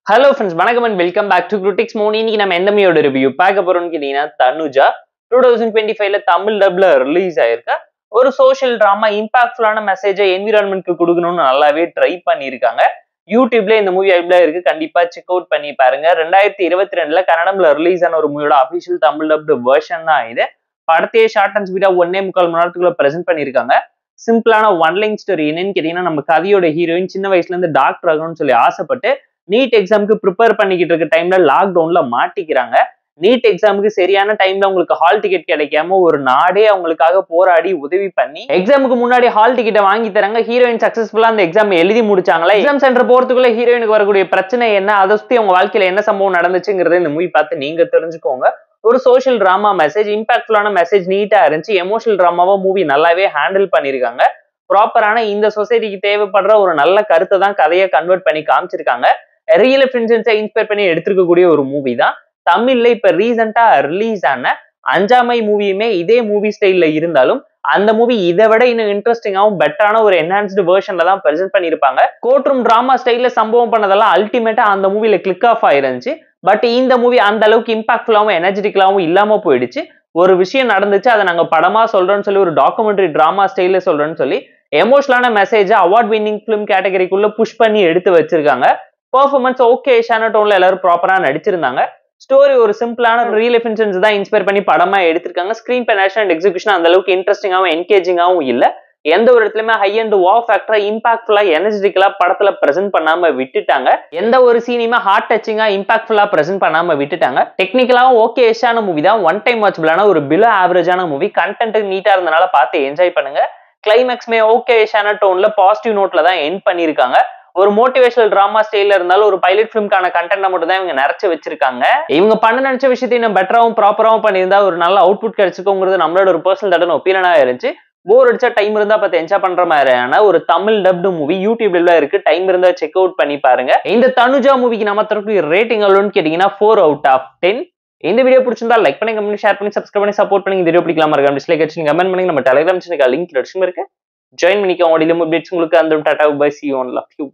Hello friends, வணக்கம் and welcome back to Critics Mode. இன்னைக்கு நம்ம எந்த மூவியோட ரிவ்யூ பார்க்க போறோம்னு கேட்டீங்கன்னா தனுஜா 2025ல தமிழ் டப்ல ரிலீஸ் ஆயிருக்க ஒரு சோஷியல் டிராமா இம்பாக்ட்ஃபுல்லான மெசேஜை என்விரான்மெண்ட்க்கு கொடுக்கணும்னு நல்லாவே ட்ரை பண்ணியிருக்காங்க. யூடியூப்ல இந்த மூவி அவைலபிளா இருக்கு, கண்டிப்பா செக் அவுட் பண்ணி பாருங்க. 2022ல கன்னடம்ல ரிலீஸ் ஆன ஒரு மூவியோட அபிஷியல் தமிழ் டப்டு வெர்ஷன் தான் இது. படத்தையே ஷார்ட் அண்ட் ஸ்வீட்டா 1.25 மணி நேரத்துக்குள்ள பிரசென்ட் பண்ணியிருக்காங்க. சிம்பிளான ஒன் லைன் ஸ்டோரி என்னன்னு கேட்டீங்கன்னா, நம்ம கதையோட ஹீரோயின் சின்ன வயசுல இருந்து டாக்டர் ஆகணும்னு சொல்லி ஆசைப்பட்டு நீட் எக்ஸாமுக்கு ப்ரிப்பேர் பண்ணிக்கிட்டு இருக்க டைம்ல லாக்டவுன்ல மாட்டிக்கிறாங்க. நீட் எக்ஸாமுக்கு சரியான டைம்ல உங்களுக்கு ஹால் டிக்கெட் கிடைக்காம ஒரு நாடே அவங்களுக்காக போராடி உதவி பண்ணி எக்ஸாமுக்கு முன்னாடி ஹால் டிக்கெட்டை வாங்கி தராங்க. ஹீரோயின் சக்சஸ்ஃபுல்லா அந்த எக்ஸாம் எழுதி முடிச்சாங்களா. எக்ஸாம் சென்டர் போறதுக்குள்ள ஹீரோயினுக்கு வரக்கூடிய பிரச்சனை என்ன, அதை சுத்தி அவங்க வாழ்க்கையில என்ன சம்பவம் நடந்துச்சுங்கிறத இந்த மூவி பார்த்து நீங்க தெரிஞ்சுக்கோங்க. ஒரு சோஷியல் டிராமா மெசேஜ், இம்பாக்ட்ஃபுல்லான மெசேஜ் நீட்டா இருந்துச்சு. எமோஷனல் டிராமாவா மூவி நல்லாவே ஹேண்டில் பண்ணிருக்காங்க. ப்ராப்பரான இந்த சொசைட்டிக்கு தேவைப்படுற ஒரு நல்ல கருத்தை தான் கதையை கன்வெர்ட் பண்ணி காமிச்சிருக்காங்க. ரியல் ஃப்ரெண்ட்ஸை இன்ஸ்பயர் பண்ணி எடுத்திருக்கக்கூடிய ஒரு மூவி தான். தமிழ்ல இப்ப ரீசெண்டா ரிலீஸ் ஆன அஞ்சாமை மூவியுமே இதே மூவி ஸ்டைல்ல இருந்தாலும் அந்த மூவி இதை விட இன்னும் இன்ட்ரெஸ்டிங்காவும் பெட்டரான ஒரு என்ஹான்ஸ்டு வெர்ஷன்ல தான் பிரசென்ட் பண்ணிருப்பாங்க. கோர்ட் ரூம் டிராமா ஸ்டைல்ல சம்பவம் பண்ணதெல்லாம் அல்டிமேட்டா அந்த மூவில கிளிக் ஆஃப் ஆயிருந்துச்சு. பட் இந்த மூவி அந்த அளவுக்கு இம்பாக்ட்ஃபுல்லாவும் எனர்ஜெட்டிக்கலாவும் இல்லாம போயிடுச்சு. ஒரு விஷயம் நடந்துச்சு, அதை நாங்க படமா சொல்றோம்னு சொல்லி ஒரு டாக்குமெண்ட்ரி டிராமா ஸ்டைல்ல சொல்றோம்னு சொல்லி எமோஷனலான மெசேஜ் அவார்ட் வின்னிங் பிலிம் கேட்டகரிக்குள்ள புஷ் பண்ணி எடுத்து வச்சிருக்காங்க. பெர்ஃபார்மன்ஸ் ஓகே ஷான டோன்ல எல்லாரும் ப்ராப்பரா நடிச்சிருந்தாங்க. ஸ்டோரி ஒரு சிம்பிளான ரியல் இன்சிடென்ட்ஸ் தான் இன்ஸ்பயர் பண்ணி படமா எடுத்திருக்காங்க. ஸ்கிரீன் பெனேஷன் அண்ட் எக்ஸிகியூஷன் அந்த அளவுக்கு இன்ட்ரெஸ்டிங்காவும் என்கேஜிங்காவும் இல்ல. எந்த ஒரு இடத்துலயுமே ஹை அண்ட் வா ஃபேக்டரா இம்பாக்ட்ஃபுல்லா எனர்ஜெட்டிக்கலா படத்துல பிரசென்ட் பண்ணாம விட்டுட்டாங்க. எந்த ஒரு சீனையுமே ஹார்ட் டச்சிங்கா இம்பாக்ட்ஃபுல்லா பிரசென்ட் பண்ணாம விட்டுட்டாங்க. டெக்னிக்கலாவும் ஓகே ஷான மூவி தான். ஒன் டைம் வாட்சபிளான ஒரு பிலோ ஆவரேஜான மூவி. கண்டென்ட் நீட்டா இருந்தனால பார்த்து என்ஜாய் பண்ணுங்க. கிளைமேக்ஸ்மே ஓகே ஷான டோன்ல பாசிட்டிவ் நோட்ல தான் எண்ட் பண்ணிருக்காங்க. ஒரு மோட்டிவேஷனல் டிராமா ஸ்டைல இருந்தாலும் ஒரு பைலட் ஃபிலிம்கான கண்டென்ட் மட்டும் தான் இவங்க நிறைச்சு வச்சிருக்காங்க. இவங்க பண்ண நினைச்ச விஷயத்தை இன்னும் பெட்டராவும் ப்ராப்பராவும் பண்ணியிருந்தா ஒரு நல்ல அவுட்புட் கிடைச்சிருக்குங்கிறது நம்மளோட ஒரு பர்சனல் தடன் ஒப்பீனியனா இருந்துச்சு. போர் அடிச்சா டைம் இருந்தா பார்த்து என்ஜாய் பண்ற மாதிரியான ஒரு தமிழ் டப்டு மூவி யூடியூப்ல இருக்கு. டைம் இருந்தா செக் அவுட் பண்ணி பாருங்க. இந்த தனுஜா மூவிக்கு நம்ம தரப்பு ரேட்டிங் எவ்வளோன்னு கேட்டீங்கன்னா 4/10. இந்த வீடியோ பிடிச்சிருந்தா லைக் பண்ணி, கமெண்ட், ஷேர் பண்ணி, சப்ஸ்கிரைப் பண்ணி சப்போர்ட் பண்ணி. இந்த வீடியோ பிடிக்கலாம் மறக்காம டிஸ்லைக் அடிச்சு கமெண்ட் பண்ணி. நம்ம டெலிகிராம் சேனலுக்கு லிங்க் இருக்கு, ஜாயின் பண்ணிக்கோங்க. அப்டேட்ஸ் உங்களுக்கு அந்த tata bye, see you on love you.